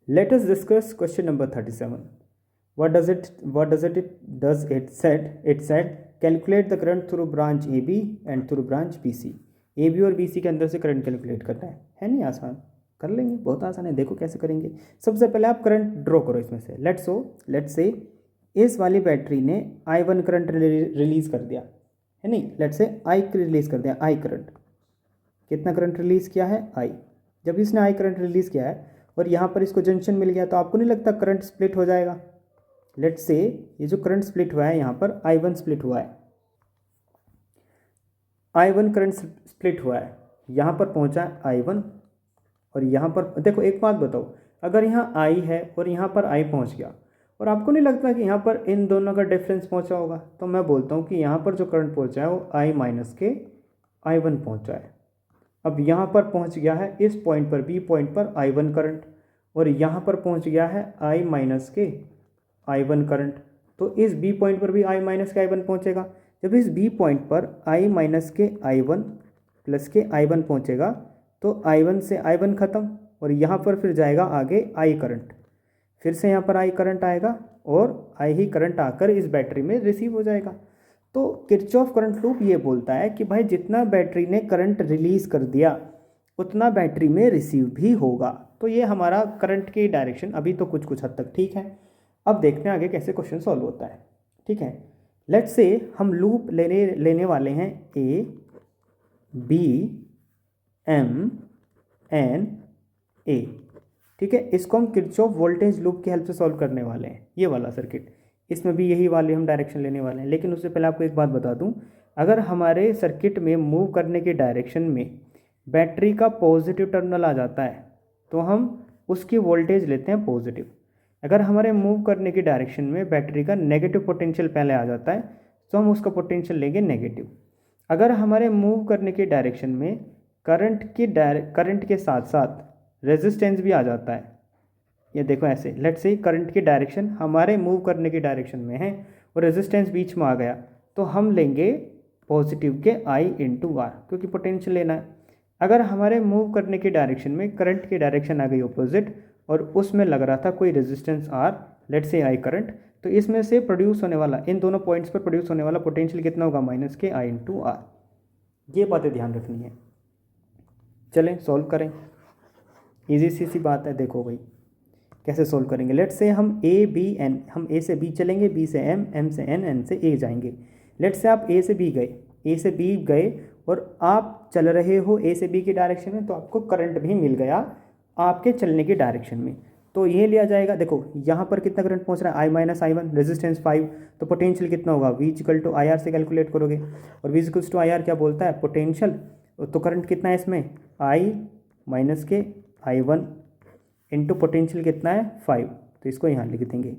Let us discuss question number 37. What does it said? It said calculate the current through branch AB and through branch BC. AB और BC के अंदर से current calculate करना है नहीं आसान? कर लेंगे, बहुत आसान है। देखो कैसे करेंगे। सबसे पहले आप करंट ड्रॉ करो इसमें से। लेट्स से इस वाली बैटरी ने I1 करंट रिलीज कर दिया है नहीं, लेट्स से I रिलीज कर दिया, I करंट। कितना करंट रिलीज किया है? I। जब इसने I करंट रिलीज किया है और यहाँ पर इसको जंक्शन मिल गया, तो आपको नहीं लगता करंट स्प्लिट हो जाएगा? लेट्स से ये जो करंट स्प्लिट हुआ है यहाँ पर I1 स्प्लिट हुआ है, I1 करंट स्प्लिट हुआ है, यहाँ पर पहुँचा है I1 और यहाँ पर देखो एक बात बताओ, अगर यहाँ I है और यहाँ पर I पहुँच गया और आपको नहीं लगता कि यहाँ पर इन दोनों का डिफरेंस पहुँचा होगा, तो मैं बोलता हूँ कि यहाँ पर जो करंट पहुँचा है वो I माइनस के I1 पहुँचा है। अब यहाँ पर पहुँच गया है इस पॉइंट पर, बी पॉइंट पर I1 करंट, और यहाँ पर पहुँच गया है I माइनस के I1 करंट, तो इस बी पॉइंट पर भी I माइनस के I1 पहुँचेगा। जब इस बी पॉइंट पर I माइनस के I1 प्लस के I1 पहुँचेगा तो I1 से I1 ख़त्म, और यहाँ पर फिर जाएगा आगे I करंट, फिर से यहाँ पर I करंट आएगा और I ही करंट आकर इस बैटरी में रिसीव हो जाएगा। तो किरचॉफ करंट लूप ये बोलता है कि भाई जितना बैटरी ने करंट रिलीज़ कर दिया उतना बैटरी में रिसीव भी होगा। तो ये हमारा करंट की डायरेक्शन अभी तो कुछ कुछ हद तक ठीक है। अब देखते हैं आगे कैसे क्वेश्चन सॉल्व होता है। ठीक है, लेट्स से हम लूप लेने वाले हैं A B M N A. ठीक है, इसको हम किरचॉफ वोल्टेज लूप की हेल्प से सॉल्व करने वाले हैं। ये वाला सर्किट, इसमें भी यही वाले हम डायरेक्शन लेने वाले हैं। लेकिन उससे पहले आपको एक बात बता दूं, अगर हमारे सर्किट में मूव करने की डायरेक्शन में बैटरी का पॉजिटिव टर्मिनल आ जाता है तो हम उसकी वोल्टेज लेते हैं पॉजिटिव। अगर हमारे मूव करने की डायरेक्शन में बैटरी का नेगेटिव पोटेंशियल पहले आ जाता है तो हम उसका पोटेंशियल लेंगे नेगेटिव। अगर हमारे मूव करने की डायरेक्शन में करंट के साथ साथ रेजिस्टेंस भी आ जाता है, ये देखो ऐसे, लेट्स से करंट की डायरेक्शन हमारे मूव करने की डायरेक्शन में है और रेजिस्टेंस बीच में आ गया, तो हम लेंगे पॉजिटिव के I इंटू आर, क्योंकि पोटेंशियल लेना है। अगर हमारे मूव करने की डायरेक्शन में करंट की डायरेक्शन आ गई ऑपोजिट और उसमें लग रहा था कोई resistance R, let's say I current, तो इसमें से प्रोड्यूस होने वाला, इन दोनों पॉइंट्स पर प्रोड्यूस होने वाला पोटेंशियल कितना होगा? माइनस के I इंटू आर। ये बातें ध्यान रखनी है। चलें सॉल्व करें, ईजी सी बात है। देखो भाई कैसे सोल्व करेंगे। लेट्स से हम ए बी एन, हम ए से बी चलेंगे, बी से एम, एम से एन, एन से ए जाएंगे। लेट्स से आप ए से बी गए, ए से बी गए और आप चल रहे हो ए से बी की डायरेक्शन में, तो आपको करंट भी मिल गया आपके चलने की डायरेक्शन में। तो ये लिया जाएगा, देखो यहाँ पर कितना करंट पहुँच रहा है? I माइनस I1, रेजिस्टेंस 5, तो पोटेंशियल कितना होगा? V equal to I R से कैलकुलेट करोगे, और V equal to I R क्या बोलता है? पोटेंशियल। तो करंट कितना है इसमें? I माइनस के I1 इंटू पोटेंशियल कितना है? 5, तो इसको यहाँ लिख देंगे।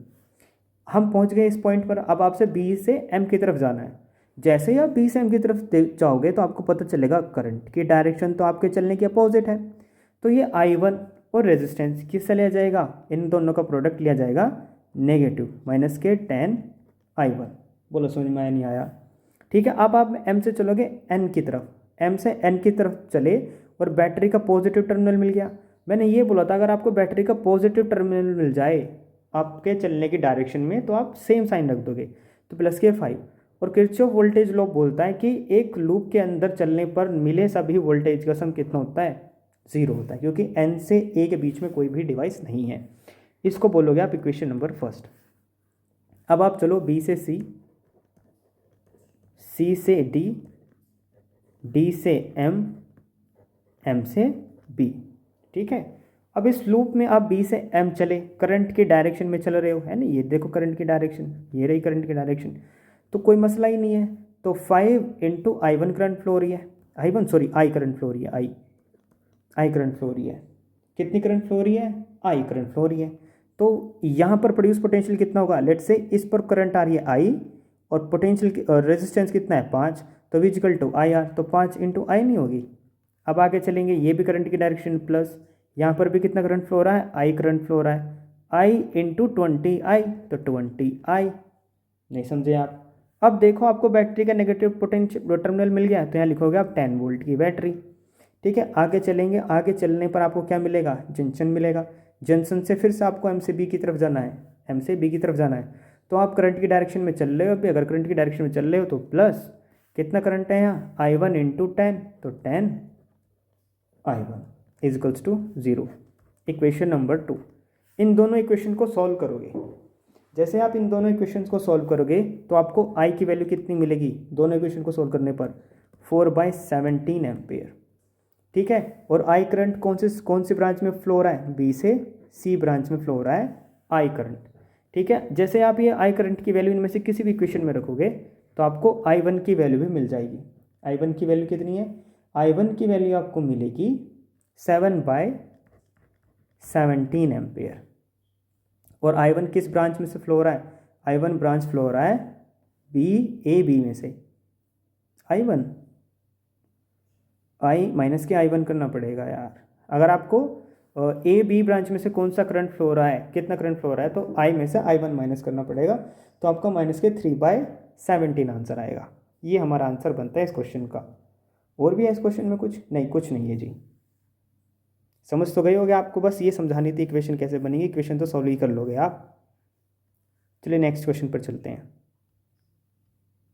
हम पहुँच गए इस पॉइंट पर। अब आपसे बी से एम की तरफ जाना है। जैसे ही आप बी से एम की तरफ जाओगे तो आपको पता चलेगा करंट की डायरेक्शन तो आपके चलने के अपोजिट है, तो ये I1 और रेजिस्टेंस किससे लिया जाएगा? इन दोनों का प्रोडक्ट लिया जाएगा नेगेटिव, माइनस के 10 I1। बोलो समझ में आया नहीं आया? ठीक है, अब आप एम से चलोगे एन की तरफ, एम से एन की तरफ चले और बैटरी का पॉजिटिव टर्मिनल मिल गया। मैंने ये बोला था अगर आपको बैटरी का पॉजिटिव टर्मिनल मिल जाए आपके चलने की डायरेक्शन में तो आप सेम साइन रख दोगे, तो प्लस के 5। और किरचॉफ वोल्टेज लॉ बोलता है कि एक लूप के अंदर चलने पर मिले सभी वोल्टेज का सम कितना होता है? 0 होता है, क्योंकि एन से ए के बीच में कोई भी डिवाइस नहीं है। इसको बोलोगे आप इक्वेशन नंबर फर्स्ट। अब आप चलो बी से सी, सी से डी, डी से एम, एम से बी। ठीक है, अब इस लूप में आप बी से एम चले, करंट की डायरेक्शन में चल रहे हो, है ना? ये देखो करंट की डायरेक्शन, ये रही करंट की डायरेक्शन, तो कोई मसला ही नहीं है। तो 5 इंटू I1 करंट फ्लो हो रही है, I करंट फ्लो हो रही है, I करंट फ्लो हो रही है। कितनी करंट फ्लो हो रही है? I करंट फ्लो हो रही है। तो यहाँ पर प्रोड्यूस पोटेंशियल कितना होगा? लेट्स से इस पर करंट आ रही है I और पोटेंशियल रेजिस्टेंस कितना है? 5, तो V equal to I R, तो 5 इंटू आई नहीं होगी। अब आगे चलेंगे, ये भी करंट की डायरेक्शन प्लस, यहाँ पर भी कितना करंट फ्लो हो रहा है? I करंट फ्लो हो रहा है, I इंटू 20I, तो 20I। नहीं समझे आप? अब देखो आपको बैटरी का नेगेटिव पोटेंशियल टर्मिनल मिल गया, तो यहाँ लिखोगे आप 10 वोल्ट की बैटरी। ठीक है, आगे चलेंगे, आगे चलने पर आपको क्या मिलेगा, जंक्शन मिलेगा। जंक्शन से फिर से आपको एम से बी की तरफ जाना है, एम से बी की तरफ जाना है। तो आप करंट की डायरेक्शन में चल रहे हो अभी, अगर करंट की डायरेक्शन में चल रहे हो तो प्लस कितना करंट है यहाँ, I1 इंटू 10, तो 10 I1 is equals to 0। Equation number 2। इन दोनों इक्वेशन को सॉल्व करोगे, जैसे आप इन दोनों इक्वेशंस को सॉल्व करोगे तो आपको I की वैल्यू कितनी मिलेगी दोनों इक्वेशन को सॉल्व करने पर, 4/17 एम्पेयर। ठीक है, और I करंट कौन सी ब्रांच में फ्लो हो रहा है, B से C ब्रांच में फ्लो हो रहा है I करंट। ठीक है, जैसे आप ये I करंट की वैल्यू इनमें से किसी भी इक्वेशन में रखोगे तो आपको I1 की वैल्यू भी मिल जाएगी। I1 की वैल्यू कितनी है, I1 की वैल्यू आपको मिलेगी 7/17 एम्पेयर। और I1 किस ब्रांच में से फ्लो हो रहा है, I1 ब्रांच फ्लो हो रहा है B में से। I1 I माइनस के I1 करना पड़ेगा यार। अगर आपको B ब्रांच में से कौन सा करंट फ्लो हो रहा है, कितना करंट फ्लो हो रहा है, तो I में से I1 माइनस करना पड़ेगा, तो आपका माइनस के 3/17 आंसर आएगा। ये हमारा आंसर बनता है इस क्वेश्चन का। और भी है इस क्वेश्चन में कुछ नहीं, कुछ नहीं है जी। समझ तो गए होगे, आपको बस ये समझानी थी इक्वेशन कैसे बनेगी, इक्वेशन तो सॉल्व ही कर लोगे आप। चलिए नेक्स्ट क्वेश्चन पर चलते हैं।